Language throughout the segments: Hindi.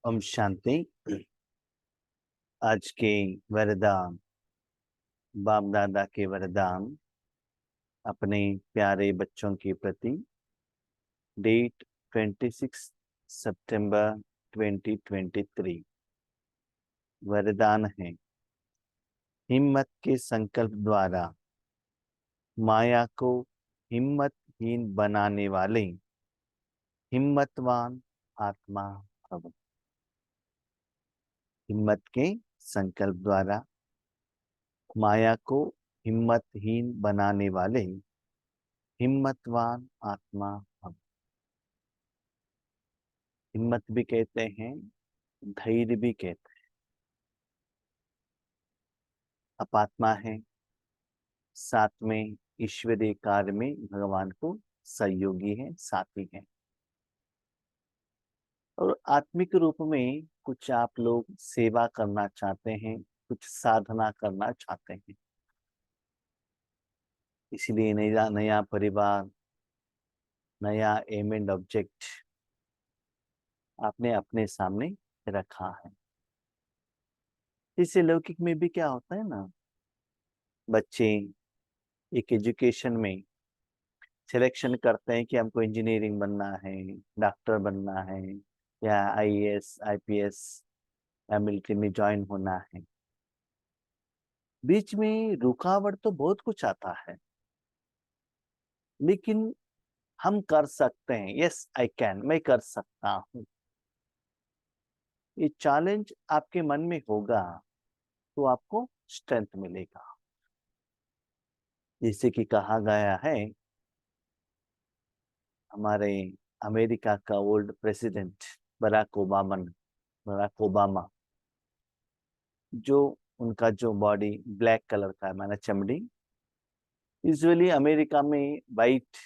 ओम शांति। आज के वरदान, बाप दादा के वरदान अपने प्यारे बच्चों के प्रति। डेट 26 सितंबर 2023। वरदान है, हिम्मत के संकल्प द्वारा माया को हिम्मतहीन बनाने वाले हिम्मतवान आत्मा भव। हिम्मत के संकल्प द्वारा माया को हिम्मतहीन बनाने वाले हिम्मतवान आत्मा भव। हिम्मत भी कहते हैं, धैर्य भी कहते हैं। आप आत्मा है, साथ में ईश्वरीय कार्य में भगवान को सहयोगी है, साथी है। और आत्मिक रूप में कुछ आप लोग सेवा करना चाहते हैं, कुछ साधना करना चाहते हैं। इसलिए नया नया परिवार, नया एम एंड ऑब्जेक्ट आपने अपने सामने रखा है। इससे लौकिक में भी क्या होता है ना, बच्चे एक एजुकेशन में सिलेक्शन करते हैं कि हमको इंजीनियरिंग बनना है, डॉक्टर बनना है, या आईएएस आईपीएस या मिलिट्री में ज्वाइन होना है। बीच में रुकावट तो बहुत कुछ आता है, लेकिन हम कर सकते हैं। यस आई कैन, मैं कर सकता हूं। ये चैलेंज आपके मन में होगा तो आपको स्ट्रेंथ मिलेगा। जैसे कि कहा गया है, हमारे अमेरिका का ओल्ड प्रेसिडेंट बराक ओबामा, जो उनका जो बॉडी ब्लैक कलर का है, माना चमड़ी। यूजुअली अमेरिका में वाइट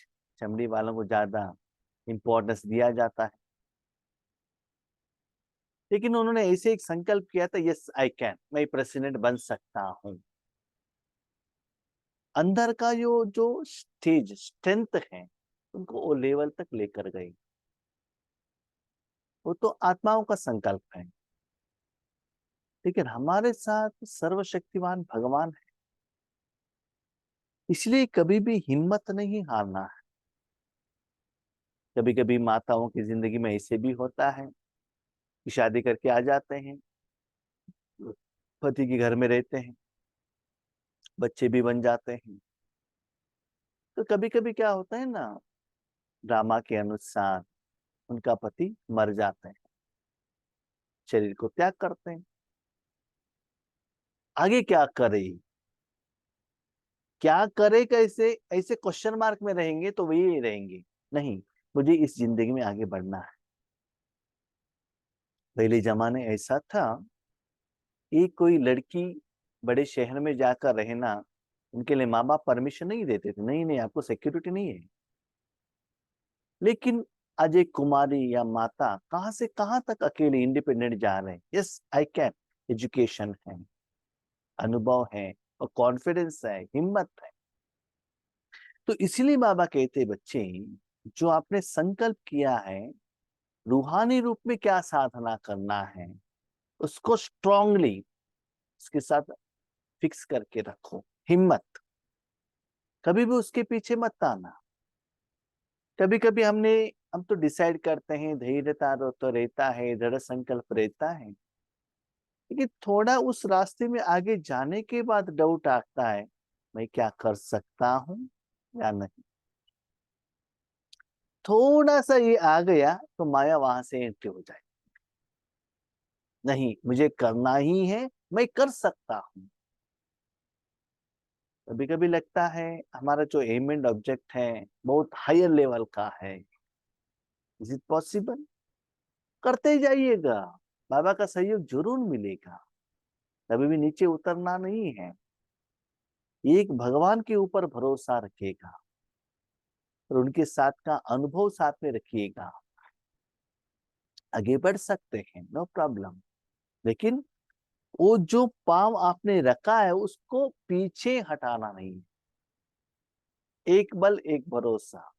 चमड़ी वालों को ज्यादा इंपॉर्टेंस दिया जाता है, लेकिन उन्होंने ऐसे एक संकल्प किया था, यस आई कैन, मैं प्रेसिडेंट बन सकता हूं। अंदर का जो स्टेज स्ट्रेंथ है, उनको वो लेवल तक लेकर गई। वो तो आत्माओं का संकल्प है, लेकिन हमारे साथ सर्वशक्तिमान भगवान है। इसलिए कभी भी हिम्मत नहीं हारना है। कभी कभी माताओं की जिंदगी में ऐसे भी होता है कि शादी करके आ जाते हैं, पति के घर में रहते हैं, बच्चे भी बन जाते हैं। तो कभी कभी क्या होता है ना, ड्रामा के अनुसार उनका पति मर जाते हैं, शरीर को त्याग करते हैं। आगे क्या करे, क्या करे, कैसे, ऐसे क्वेश्चन मार्क में रहेंगे तो वही रहेंगे। नहीं, मुझे इस जिंदगी में आगे बढ़ना है। पहले जमाने ऐसा था, एक कोई लड़की बड़े शहर में जाकर रहना, उनके लिए माँ बाप परमिशन नहीं देते थे। नहीं नहीं, आपको सिक्योरिटी नहीं है। लेकिन आज एक कुमारी या माता कहां से कहां तक अकेले इंडिपेंडेंट जा रहे हैं। Yes I can. एजुकेशन है, अनुभव है, और कॉन्फिडेंस है, हिम्मत है। तो इसलिए बाबा कहते, बच्चे जो आपने संकल्प किया है, रूहानी रूप में क्या साधना करना है, उसको स्ट्रांगली उसके साथ फिक्स करके रखो। हिम्मत, कभी भी उसके पीछे मत आना। कभी कभी हम तो डिसाइड करते हैं, धैर्यता तो रहता है, दृढ़ संकल्प रहता है, लेकिन थोड़ा उस रास्ते में आगे जाने के बाद डाउट आता है, मैं क्या कर सकता हूं या नहीं। थोड़ा सा ये आ गया तो माया वहां से एंट्री हो जाए। नहीं, मुझे करना ही है, मैं कर सकता हूं। कभी कभी लगता है हमारा जो एम एंड ऑब्जेक्ट है बहुत हायर लेवल का है। Is it possible? करते जाइएगा, बाबा का सहयोग जरूर मिलेगा। कभी भी नीचे उतरना नहीं है। एक भगवान के ऊपर भरोसा रखिएगा और उनके साथ का अनुभव साथ में रखिएगा। आगे बढ़ सकते हैं, नो प्रॉब्लम। लेकिन वो जो पांव आपने रखा है उसको पीछे हटाना नहीं। एक बल एक भरोसा।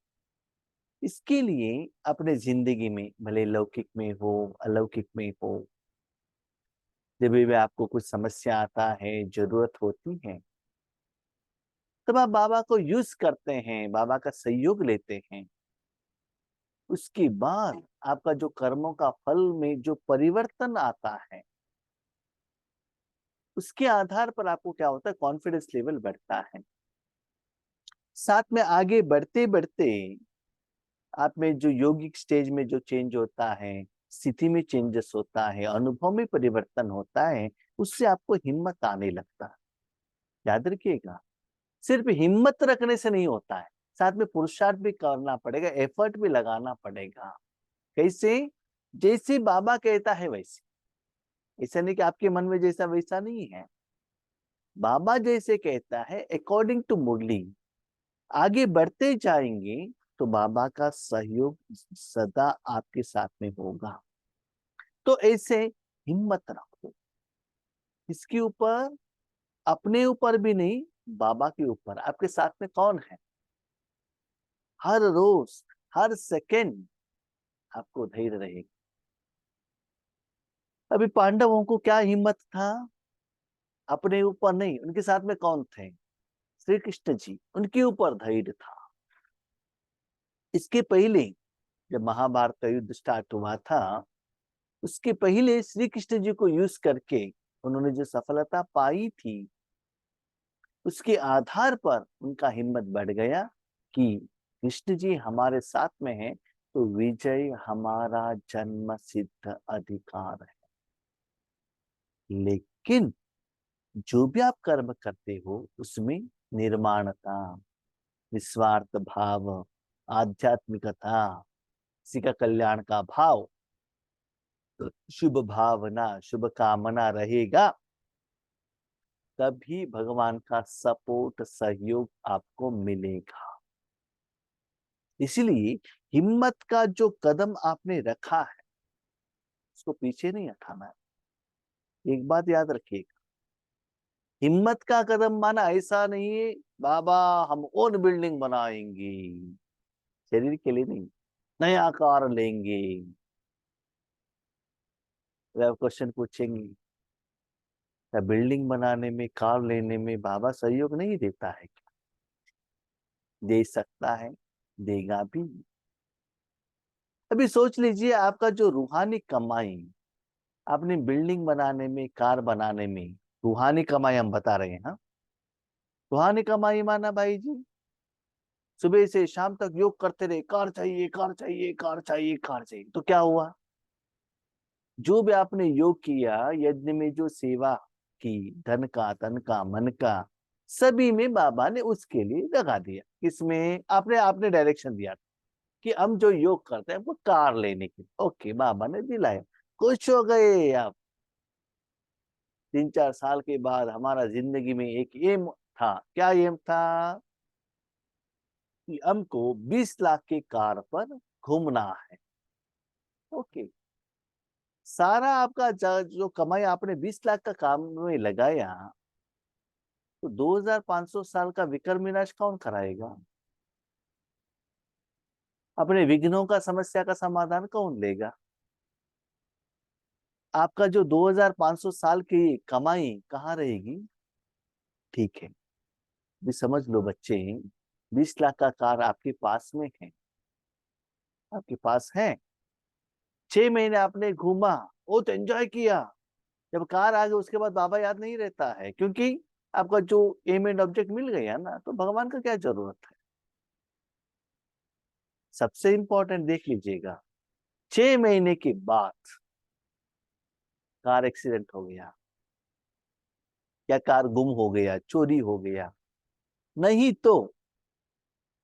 इसके लिए अपने जिंदगी में, भले लौकिक में हो अलौकिक में हो, जब भी आपको कुछ समस्या आता है, जरूरत होती है, तब आप बाबा को यूज करते हैं, बाबा का सहयोग लेते हैं। उसके बाद आपका जो कर्मों का फल में जो परिवर्तन आता है, उसके आधार पर आपको क्या होता है, कॉन्फिडेंस लेवल बढ़ता है। साथ में आगे बढ़ते बढ़ते आप में जो योगिक स्टेज में जो चेंज होता है, स्थिति में चेंजेस होता है, अनुभव में परिवर्तन होता है, उससे आपको हिम्मत आने लगता है। याद रखिएगा, सिर्फ हिम्मत रखने से नहीं होता है, साथ में पुरुषार्थ भी करना पड़ेगा, एफर्ट भी लगाना पड़ेगा। कैसे? जैसे बाबा कहता है वैसे। ऐसा नहीं कि आपके मन में जैसा वैसा नहीं है, बाबा जैसे कहता है अकॉर्डिंग टू मुरली आगे बढ़ते जाएंगे, तो बाबा का सहयोग सदा आपके साथ में होगा। तो ऐसे हिम्मत रखो, इसके ऊपर, अपने ऊपर भी नहीं, बाबा के ऊपर। आपके साथ में कौन है? हर रोज, हर सेकंड आपको धैर्य रहेगा। अभी पांडवों को क्या हिम्मत था? अपने ऊपर नहीं, उनके साथ में कौन थे? श्री कृष्ण जी, उनके ऊपर धैर्य था। इसके पहले जब महाभारत का युद्ध स्टार्ट हुआ था, उसके पहले श्री कृष्ण जी को यूज करके उन्होंने जो सफलता पाई थी, उसके आधार पर उनका हिम्मत बढ़ गया कि कृष्ण जी हमारे साथ में है, तो विजय हमारा जन्म सिद्ध अधिकार है। लेकिन जो भी आप कर्म करते हो, उसमें निर्माणता, निस्वार्थ भाव, आध्यात्मिकता, किसी का कल्याण का भाव, शुभ भावना, शुभ कामना रहेगा, तभी भगवान का सपोर्ट, सहयोग आपको मिलेगा। इसलिए हिम्मत का जो कदम आपने रखा है, उसको पीछे नहीं हटाना है। एक बात याद रखिएगा, हिम्मत का कदम माना ऐसा नहीं है बाबा हम ओन बिल्डिंग बनाएंगे, शरीर के लिए नहीं, नया कार लेंगे। अगर आप क्वेश्चन पूछेंगे, क्या बिल्डिंग बनाने में, कार लेने में बाबा सहयोग नहीं देता है क्या? दे सकता है, देगा भी। अभी सोच लीजिए, आपका जो रूहानी कमाई, आपने बिल्डिंग बनाने में, कार बनाने में, रूहानी कमाई हम बता रहे हैं, हाँ, रूहानी कमाई माना भाई जी, सुबह से शाम तक योग करते रहे, कार चाहिए, कार चाहिए, कार चाहिए, कार चाहिए, तो क्या हुआ? जो भी आपने योग किया, यज्ञ में जो सेवा की, धन का, तन का, मन का, सभी में बाबा ने उसके लिए लगा दिया। किसमें? आपने आपने डायरेक्शन दिया कि हम जो योग करते हैं वो कार लेने की, ओके, बाबा ने दिलाया, खुश हो गए आप। 3-4 साल के बाद हमारा जिंदगी में एक एम था। क्या एम था? कि हमको 20 लाख की कार पर घूमना है। ओके, सारा आपका जो कमाई आपने 20 लाख का काम में लगाया, तो 2500 साल का विक्रम विनाश कौन कराएगा? अपने विघ्नों का, समस्या का समाधान कौन लेगा? आपका जो 2500 साल की कमाई कहाँ रहेगी? ठीक है, भी समझ लो बच्चे, 20 लाख का कार आपके पास में है, आपके पास है, 6 महीने आपने घूमा, बहुत एंजॉय किया, जब कार आ गई उसके बाद बाबा याद नहीं रहता है, क्योंकि आपका जो एम एंड ऑब्जेक्ट मिल गया ना, तो भगवान का क्या जरूरत है? सबसे इंपॉर्टेंट देख लीजिएगा, 6 महीने के बाद कार एक्सीडेंट हो गया, या कार गुम हो गया, चोरी हो गया, नहीं तो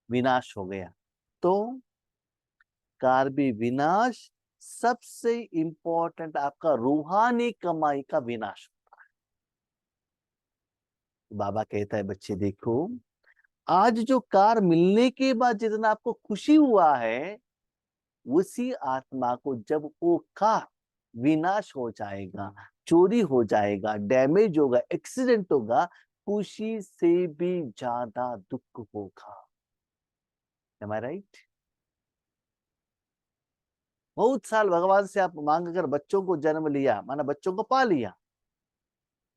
विनाश हो गया, तो कार भी विनाश, सबसे इंपॉर्टेंट आपका रूहानी कमाई का विनाश। बाबा कहता है बच्चे देखो, आज जो कार मिलने के बाद जितना आपको खुशी हुआ है, उसी आत्मा को जब वो कार विनाश हो जाएगा, चोरी हो जाएगा, डैमेज होगा, एक्सीडेंट होगा, खुशी से भी ज्यादा दुख होगा। Am I right? बहुत साल भगवान से आप मांग कर बच्चों को जन्म लिया, माना बच्चों को पा लिया,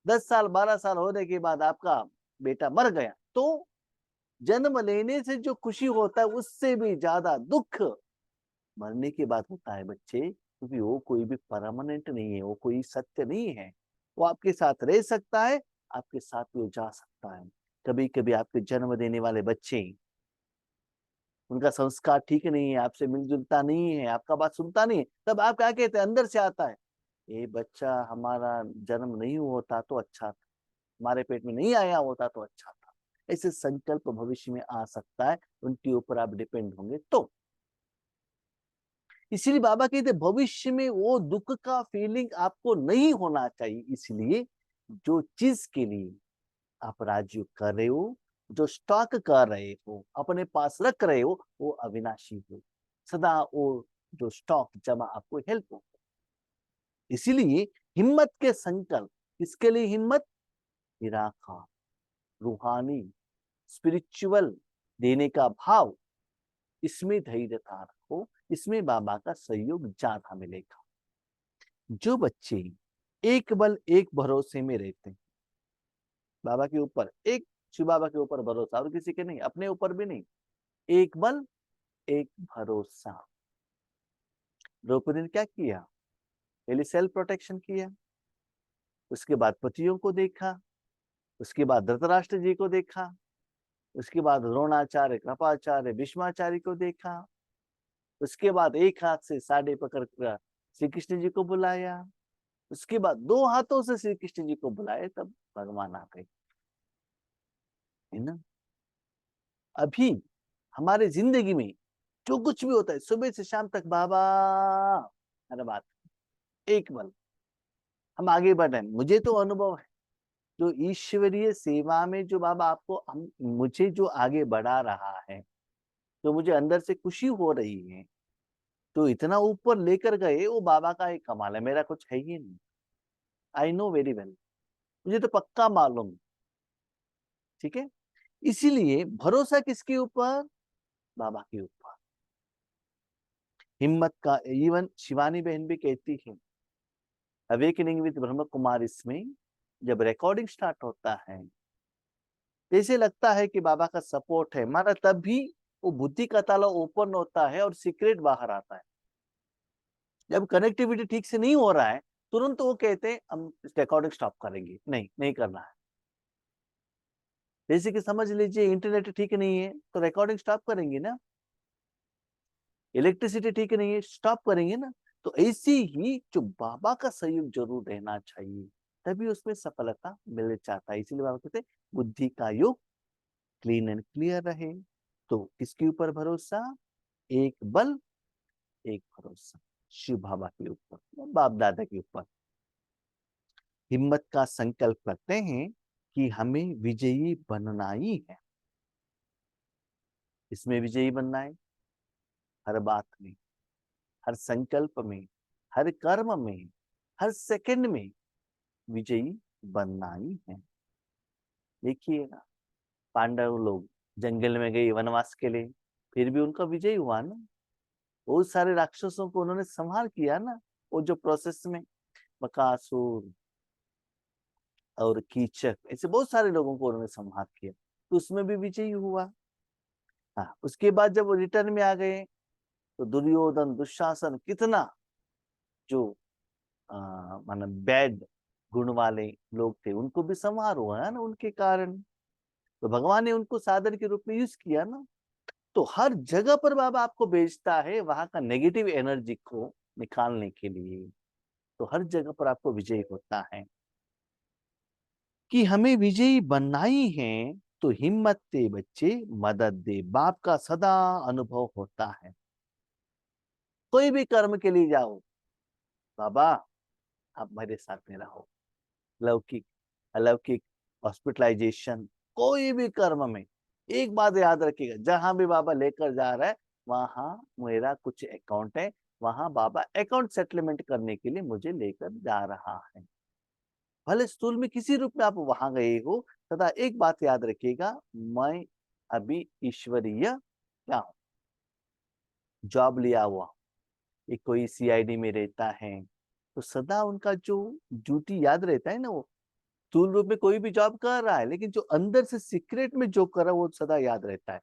10 साल 12 साल होने के बाद आपका बेटा मर गया, तो जन्म लेने से जो खुशी होता है उससे भी ज्यादा दुख मरने के बाद होता है बच्चे, क्योंकि वो कोई भी परमानेंट नहीं है, वो कोई सत्य नहीं है। वो आपके साथ रह सकता है, आपके साथ वो जा सकता है। कभी कभी आपके जन्म देने वाले बच्चे, उनका संस्कार ठीक नहीं है, आपसे मिलजुलता नहीं है, आपका बात सुनता नहीं है, तब आप क्या कहते हैं, अंदर से आता है, ये बच्चा हमारा जन्म नहीं होता तो अच्छा था, हमारे पेट में नहीं आया होता तो अच्छा था। ऐसे संकल्प भविष्य में आ सकता है, उनके ऊपर आप डिपेंड होंगे तो। इसीलिए बाबा कहते भविष्य में वो दुख का फीलिंग आपको नहीं होना चाहिए। इसलिए जो चीज के लिए आप राज्य कर रहे हो, जो स्टॉक कर रहे हो, अपने पास रख रहे हो, वो अविनाशी हो, सदा वो जो स्टॉक जमा आपको हेल्प हो। इसीलिए हिम्मत के संकल्प, किसके लिए हिम्मत, निराकार रूहानी स्पिरिचुअल देने का भाव, इसमें धैर्यता रखो, इसमें बाबा का सहयोग ज्यादा मिलेगा। जो बच्चे एक बल एक भरोसे में रहते हैं, बाबा के ऊपर एक, शिव बाबा के ऊपर भरोसा, और किसी के नहीं, अपने ऊपर भी नहीं, एक बल एक भरोसा। द्रौपदी ने क्या किया, पहले सेल्फ प्रोटेक्शन किया, उसके बाद पतियों को देखा, उसके बाद धृतराष्ट्र जी को देखा, उसके बाद द्रोणाचार्य कृपाचार्य भीष्माचार्य को देखा, उसके बाद एक हाथ से साड़े पकड़ कर श्री कृष्ण जी को बुलाया, उसके बाद दो हाथों से श्री कृष्ण जी को बुलाए, तब भगवान आ गए, है ना। अभी हमारे जिंदगी में जो कुछ भी होता है, सुबह से शाम तक बाबा, अरे बात एक बल, हम आगे बढ़ रहे हैं। मुझे तो अनुभव है, जो ईश्वरीय सेवा में जो बाबा आपको मुझे जो आगे बढ़ा रहा है, तो मुझे अंदर से खुशी हो रही है, तो इतना ऊपर लेकर गए, वो बाबा का एक कमाल है, मेरा कुछ है ही नहीं। आई नो वेरी वेल, मुझे तो पक्का मालूम, ठीक है। इसीलिए भरोसा किसके ऊपर, बाबा के ऊपर। हिम्मत का, इवन शिवानी बहन भी कहती है, अवेकनिंग विद ब्रह्म कुमार इसमें जब रिकॉर्डिंग स्टार्ट होता है, जैसे लगता है कि बाबा का सपोर्ट है मारा, तब भी वो बुद्धि का ताला ओपन होता है और सीक्रेट बाहर आता है। जब कनेक्टिविटी ठीक से नहीं हो रहा है, तुरंत वो कहते हैं हम रिकॉर्डिंग स्टॉप करेंगे, नहीं नहीं करना है। जैसे कि समझ लीजिए इंटरनेट ठीक नहीं है तो रिकॉर्डिंग स्टॉप करेंगे ना, इलेक्ट्रिसिटी ठीक नहीं है स्टॉप करेंगे ना। तो ऐसी ही जो बाबा का सहयोग जरूर रहना चाहिए, तभी उसमें सफलता मिल जाता है। इसीलिए बाबा कहते हैं बुद्धि का योग क्लीन एंड क्लियर रहे। तो किसके ऊपर भरोसा, एक बल एक भरोसा, शिव बाबा के ऊपर, बाप दादा के ऊपर। हिम्मत का संकल्प करते हैं कि हमें विजयी बनना ही है। इसमें विजयी बनना है, हर बात में, हर संकल्प में, हर कर्म में, हर सेकंड में विजयी बनना ही है। देखिए ना, पांडव लोग जंगल में गए वनवास के लिए, फिर भी उनका विजय हुआ ना। बहुत सारे राक्षसों को उन्होंने संहार किया ना, वो जो प्रोसेस में, बकासुर और कीचक, ऐसे बहुत सारे लोगों को उन्होंने संहार किया, तो उसमें भी विजयी हुआ। हाँ, उसके बाद जब वो रिटर्न में आ गए, तो दुर्योधन दुशासन कितना जो माना बैड गुण वाले लोग थे, उनको भी संहार हुआ है ना उनके कारण। तो भगवान ने उनको साधन के रूप में यूज किया ना। तो हर जगह पर बाबा आपको भेजता है वहां का नेगेटिव एनर्जी को निकालने के लिए। तो हर जगह पर आपको विजय होता है कि हमें विजयी बनना ही है। तो हिम्मत दे बच्चे, मदद दे, बाप का सदा अनुभव होता है। कोई भी कर्म के लिए जाओ, बाबा आप मेरे साथ में रहो। लौकिक अलौकिक, हॉस्पिटलाइजेशन, कोई भी कर्म में एक बात याद रखिएगा, जहां भी बाबा लेकर जा रहा है वहां मेरा कुछ अकाउंट है, वहां बाबा अकाउंट सेटलमेंट करने के लिए मुझे लेकर जा रहा है। भले स्थूल में किसी रूप में आप वहां गए हो, तथा एक बात याद रखिएगा, मैं अभी ईश्वरीय क्या हूं, जॉब लिया हुआ, एक कोई सीआईडी में रहता है तो सदा उनका जो ड्यूटी याद रहता है ना, वो स्थूल रूप में कोई भी जॉब कर रहा है लेकिन जो अंदर से सीक्रेट में जो कर रहा है वो सदा याद रहता है।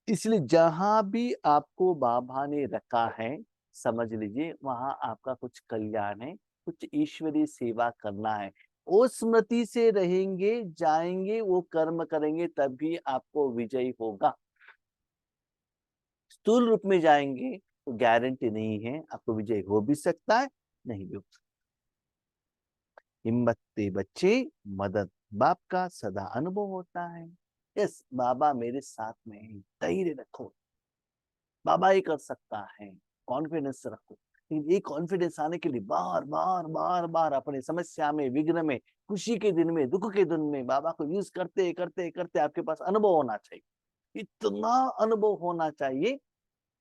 इसलिए जहां भी आपको बाबा ने रखा है, समझ लीजिए वहां आपका कुछ कल्याण है, कुछ ईश्वरीय सेवा करना है। वो स्मृति से रहेंगे, जाएंगे, वो कर्म करेंगे, तभी आपको विजय होगा। स्थूल रूप में जाएंगे तो गारंटी नहीं है आपको विजय हो भी सकता है, नहीं भी हो सकता। हिम्मत से बच्चे, मदद बाप का सदा अनुभव होता है। यस, बाबा मेरे साथ में है, धैर्य रखो, बाबा ही कर सकता है, कॉन्फिडेंस रखो। लेकिन ये कॉन्फिडेंस आने के लिए बार बार बार बार अपने समस्या में, विघ्न में, खुशी के दिन में, दुख के दिन में बाबा को यूज करते करते करते आपके पास अनुभव होना चाहिए। इतना अनुभव होना चाहिए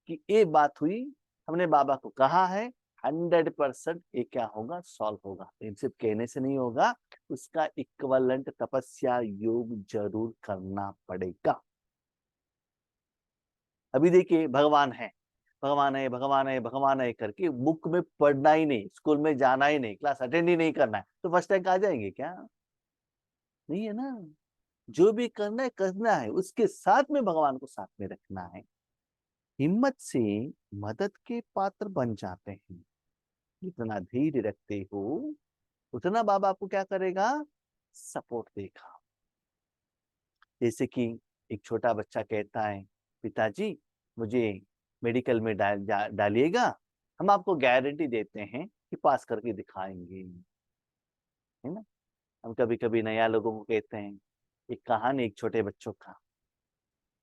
कि ये बात हुई, हमने बाबा को कहा है, 100% ये क्या होगा, सॉल्व होगा। लेकिन सिर्फ कहने से नहीं होगा, उसका इक्वलेंट तपस्या योग जरूर करना पड़ेगा। अभी देखिए भगवान है, भगवान है, भगवान है, भगवान है करके बुक में पढ़ना ही नहीं, स्कूल में जाना ही नहीं, क्लास अटेंड ही नहीं करना है, तो फर्स्ट रैंक आ जाएंगे क्या? नहीं है ना। जो भी करना है उसके साथ में भगवान को साथ में रखना है। हिम्मत से मदद के पात्र बन जाते हैं। जितना धैर्य रखते हो उतना बाबा आपको क्या करेगा, सपोर्ट देगा। जैसे कि एक छोटा बच्चा कहता है, पिताजी मुझे मेडिकल में डालिएगा, हम आपको गारंटी देते हैं कि पास करके दिखाएंगे, है ना। हम कभी कभी नया लोगों को कहते हैं, एक कहानी, एक छोटे बच्चों का।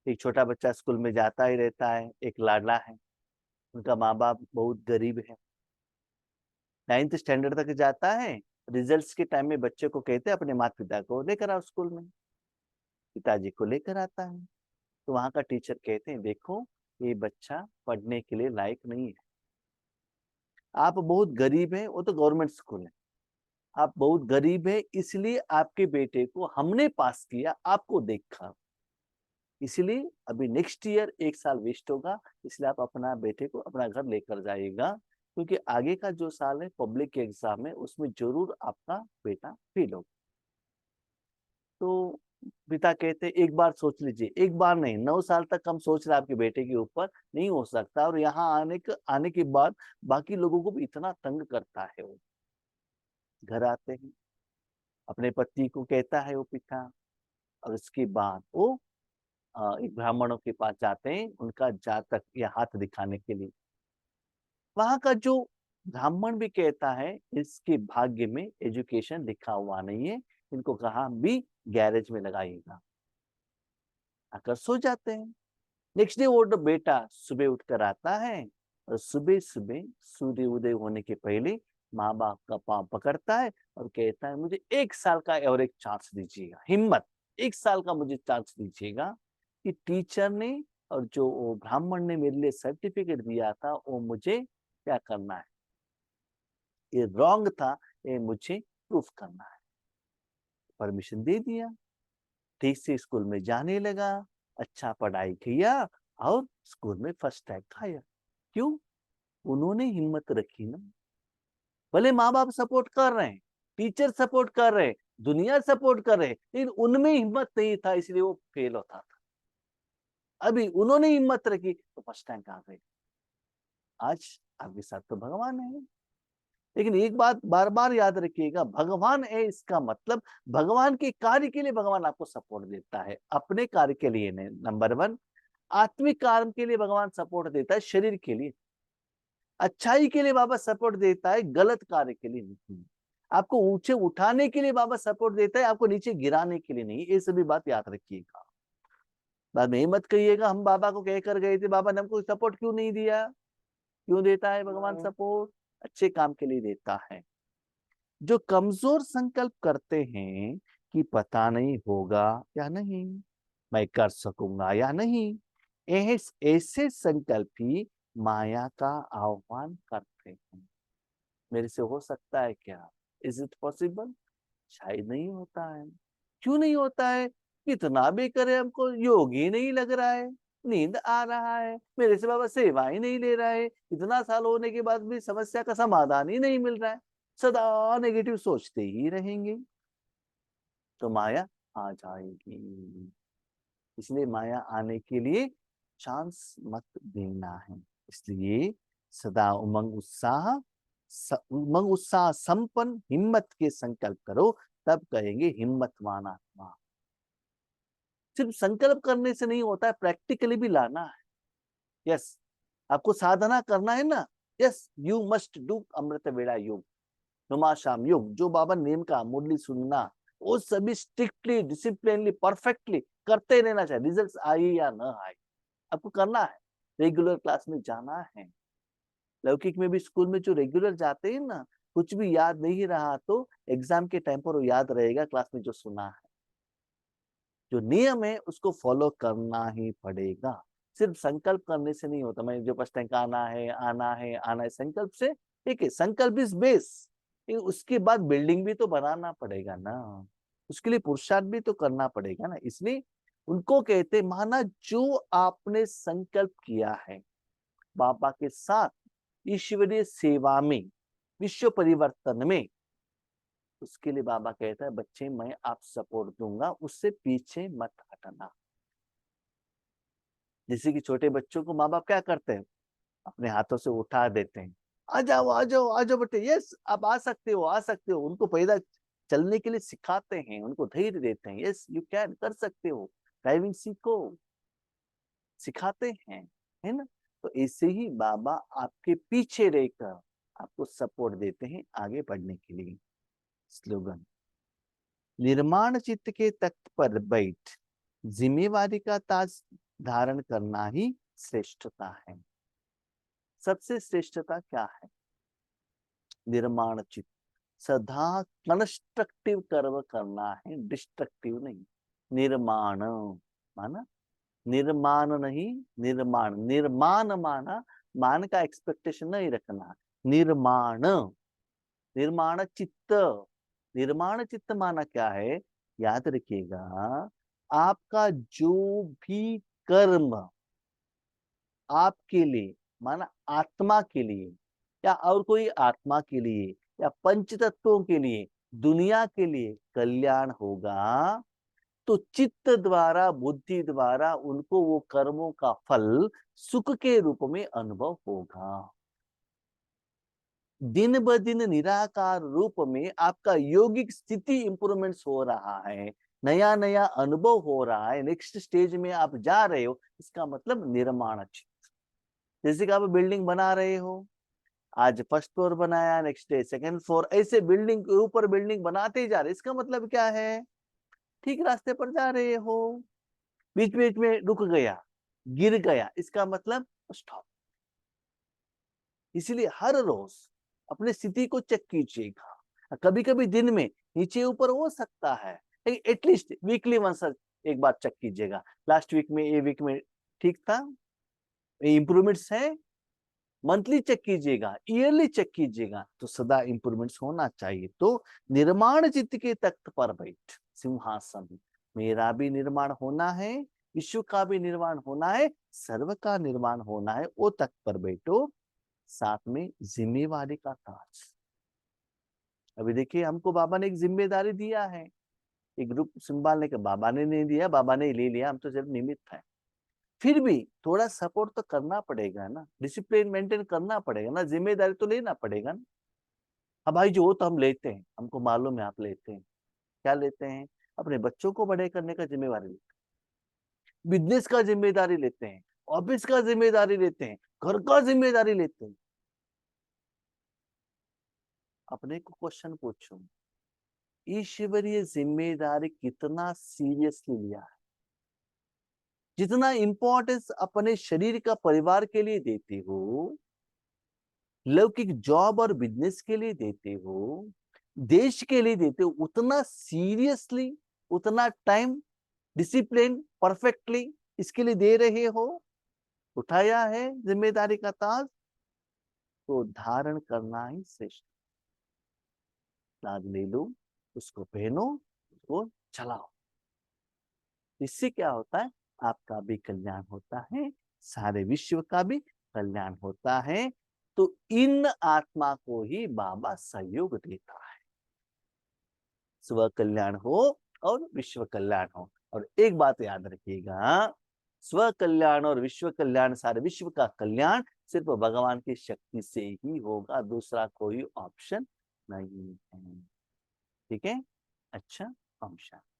एक छोटा बच्चा स्कूल में जाता ही रहता है, एक लाडला है, उनका माँ बाप बहुत गरीब है। 9th स्टैंडर्ड तक जाता है, रिजल्ट्स के टाइम में बच्चे को कहते हैं अपने माता पिता को लेकर आओ स्कूल में। पिताजी को लेकर आता है तो वहां का टीचर कहते हैं, देखो ये बच्चा पढ़ने के लिए लायक नहीं है, आप बहुत गरीब है, वो तो गवर्नमेंट स्कूल है, आप बहुत गरीब है इसलिए आपके बेटे को हमने पास किया आपको देखा, इसलिए अभी नेक्स्ट ईयर 1 साल वेस्ट होगा, इसलिए आप अपना बेटे को अपना घर लेकर जाइएगा, क्योंकि आगे का जो साल है पब्लिक एग्जाम है उसमें जरूर आपका बेटा फेल होगा। तो पिता कहते एक बार सोच लीजिए, एक बार नहीं, 9 साल तक हम सोच रहे आपके बेटे के ऊपर, नहीं हो सकता, और यहाँ आने के बाद बाकी लोगों को भी इतना तंग करता है। वो घर आते हैं, अपने पति को कहता है वो पिता, और उसके बाद वो एक ब्राह्मणों के पास जाते हैं उनका जातक या हाथ दिखाने के लिए। वहां का जो ब्राह्मण भी कहता है इसके भाग्य में एजुकेशन लिखा हुआ नहीं है, इनको कहा भी गैरेज में लगाइएगा, आकर सो जाते हैं। नेक्स्ट डे वो बेटा सुबह उठकर आता है और सुबह सुबह सूर्य उदय होने के पहले माँ बाप का पांव पकड़ता है और कहता है, मुझे 1 साल का और एक चांस दीजिएगा, हिम्मत, 1 साल का मुझे चांस दीजिएगा कि टीचर ने और जो वो ब्राह्मण ने मेरे लिए सर्टिफिकेट दिया था वो मुझे क्या करना है, ये रॉन्ग था, ये मुझे प्रूफ करना है। परमिशन दे दिया, ठीक से स्कूल में जाने लगा, अच्छा पढ़ाई किया और स्कूल में फर्स्ट रैंक आया। क्यों? उन्होंने हिम्मत रखी ना। भले माँ बाप सपोर्ट कर रहे हैं, टीचर सपोर्ट कर रहे हैं, दुनिया सपोर्ट कर रहे हैं, लेकिन उनमें हिम्मत नहीं था इसलिए वो फेल होता था। अभी उन्होंने हिम्मत रखी तो फर्स्ट रैंक आ गई। आज आपके साथ तो भगवान है, लेकिन एक बात बार बार याद रखिएगा, भगवान है इसका मतलब भगवान के कार्य के लिए भगवान आपको सपोर्ट देता है, अपने कार्य के लिए नहीं। नंबर 1, आत्मिक कार्य के लिए भगवान सपोर्ट देता है, शरीर के लिए। अच्छाई के लिए बाबा सपोर्ट देता है, गलत कार्य के लिए नहीं। आपको ऊंचे उठाने के लिए बाबा सपोर्ट देता है, आपको नीचे गिराने के लिए नहीं। ये सभी बात याद रखिएगा। बाद में मत कहिएगा हम बाबा को कहकर गए थे, बाबा ने हमको सपोर्ट क्यों नहीं दिया। क्यों देता है भगवान सपोर्ट? अच्छे काम के लिए देता है। जो कमजोर संकल्प करते हैं कि पता नहीं होगा या नहीं, मैं कर सकूंगा या नहीं, ऐसे संकल्प ही माया का आह्वान करते हैं। मेरे से हो सकता है क्या? Is it possible? शायद नहीं होता है। क्यों नहीं होता है? कितना भी करे हमको योग ही नहीं लग रहा है। नींद आ रहा है, मेरे से बाबा सेवा ही नहीं ले रहा है, इतना साल होने के बाद भी समस्या का समाधान ही नहीं मिल रहा है, सदा नेगेटिव सोचते ही रहेंगे, तो माया आ जाएगी। इसलिए माया आने के लिए चांस मत देना है। इसलिए सदा उमंग उत्साह संपन्न हिम्मत के संकल्प करो, तब कहेंगे हिम्मतवान आत्मा। सिर्फ संकल्प करने से नहीं होता है, प्रैक्टिकली भी लाना है। यस, आपको साधना करना है ना, यस, यू मस्ट डू अमृत वेला योग, नुमा शाम योग, जो बाबा नेम का मुरली सुनना, वो सभी स्ट्रिक्टली डिसिप्लिनली परफेक्टली करते रहना चाहिए, रिजल्ट्स आए या ना आए, आपको करना है। रेगुलर क्लास में जाना है। लौकिक में भी स्कूल में जो रेगुलर जाते हैं ना, कुछ भी याद नहीं रहा तो एग्जाम के टाइम पर वो याद रहेगा क्लास में जो सुना है। जो नियम है उसको फॉलो करना ही पड़ेगा। सिर्फ संकल्प करने से नहीं होता, मैं जो फर्स्ट रैंक आना है आना है आना है, संकल्प से ठीक है, संकल्प इज बेस, उसके बाद बिल्डिंग भी तो बनाना पड़ेगा ना, उसके लिए पुरुषार्थ भी तो करना पड़ेगा ना। इसलिए उनको कहते माना जो आपने संकल्प किया है बाबा के साथ ईश्वरीय सेवा में, विश्व परिवर्तन में, उसके लिए बाबा कहता है बच्चे मैं आप सपोर्ट दूंगा, उससे पीछे मत हटना। जैसे कि छोटे बच्चों को माँ बाप क्या करते हैं, अपने हाथों से उठा देते हैं, आ जाओ आ जाओ आ जाओ बेटे, यस आप आ सकते हो आ सकते हो, उनको पैदा चलने के लिए सिखाते हैं, उनको धैर्य देते हैं, यस यू कैन, कर सकते हो, ड्राइविंग सीखो, सिखाते हैं, है ना। तो ऐसे ही बाबा आपके पीछे रहकर आपको सपोर्ट देते हैं आगे बढ़ने के लिए। स्लोगन, निर्माण चित्त के तख्त पर बैठ जिम्मेवारी का ताज धारण करना ही श्रेष्ठता है। सबसे श्रेष्ठता क्या है? निर्माण चित्त, सदा कंस्ट्रक्टिव कर्म करना है, डिस्ट्रक्टिव नहीं। निर्माण माना निर्माण नहीं, निर्माण, निर्माण माना मान का एक्सपेक्टेशन नहीं रखना, निर्माण, निर्माण चित्त, निर्माण चित्त माना क्या है, याद रखिएगा, आपका जो भी कर्म आपके लिए, माना आत्मा के लिए या और कोई आत्मा के लिए या पंच तत्वों के लिए, दुनिया के लिए कल्याण होगा, तो चित्त द्वारा बुद्धि द्वारा उनको वो कर्मों का फल सुख के रूप में अनुभव होगा। दिन ब दिन निराकार रूप में आपका यौगिक स्थिति इंप्रूवमेंट्स हो रहा है, नया नया अनुभव हो रहा है, नेक्स्ट स्टेज में आप जा रहे हो, इसका मतलब निर्माण चित्त। जैसे कि आप बिल्डिंग बना रहे हो, आज फर्स्ट फ्लोर बनाया, नेक्स्ट डे सेकंड फ्लोर, ऐसे बिल्डिंग के ऊपर बिल्डिंग बनाते ही जा रहे, इसका मतलब क्या है, ठीक रास्ते पर जा रहे हो। बीच बीच में रुक गया, गिर गया, इसका मतलब स्टॉप। इसीलिए हर रोज अपने स्थिति को चेक कीजिएगा, कभी कभी दिन में नीचे ऊपर हो सकता है, लेकिन एटलीस्ट वीकली वंस एक बार चेक कीजिएगा, लास्ट वीक में, ये वीक में ठीक था, इंप्रूवमेंट्स है, मंथली चेक कीजिएगा, ईयरली चेक कीजिएगा, तो सदा इंप्रूवमेंट्स होना चाहिए। तो निर्माण चित्त के तख्त पर बैठ सिंहासन, मेरा भी निर्माण होना है, विश्व का भी निर्माण होना है, सर्व का निर्माण होना है, वो तख्त पर बैठो, साथ में जिम्मेवारी का ताज। अभी देखिए हमको बाबा ने एक जिम्मेदारी दिया है, एक ग्रुप संभालने का, बाबा ने नहीं दिया, बाबा ने ले लिया, हम तो सिर्फ निमित्त है। फिर भी थोड़ा सपोर्ट तो करना पड़ेगा ना, डिसिप्लिन मेंटेन करना पड़ेगा ना, जिम्मेदारी तो लेना पड़ेगा ना। हाँ भाई, जो तो हम लेते हैं, हमको मालूम है आप लेते हैं, क्या लेते हैं, अपने बच्चों को बड़े करने का जिम्मेवारी लेते हैं, बिजनेस का जिम्मेदारी लेते हैं, ऑफिस का जिम्मेदारी लेते हैं, घर का जिम्मेदारी लेते हैं। अपने को क्वेश्चन पूछो, ईश्वरीय जिम्मेदारी कितना सीरियसली लिया है? जितना इंपॉर्टेंस अपने शरीर का परिवार के लिए देते हो, लौकिक जॉब और बिजनेस के लिए देते हो, देश के लिए देते हो, उतना सीरियसली, उतना टाइम डिसिप्लिन परफेक्टली इसके लिए दे रहे हो, उठाया है जिम्मेदारी का ताज, तो धारण करना ही श्रेष्ठ। ताज ले लो, उसको पहनो, उसको चलाओ। इससे क्या होता है, आपका भी कल्याण होता है, सारे विश्व का भी कल्याण होता है। तो इन आत्मा को ही बाबा सहयोग देता है। स्व कल्याण हो और विश्व कल्याण हो। और एक बात याद रखिएगा, स्व कल्याण और विश्व कल्याण, सारे विश्व का कल्याण सिर्फ भगवान की शक्ति से ही होगा, दूसरा कोई ऑप्शन नहीं है। ठीक है? अच्छा, ओम शांति।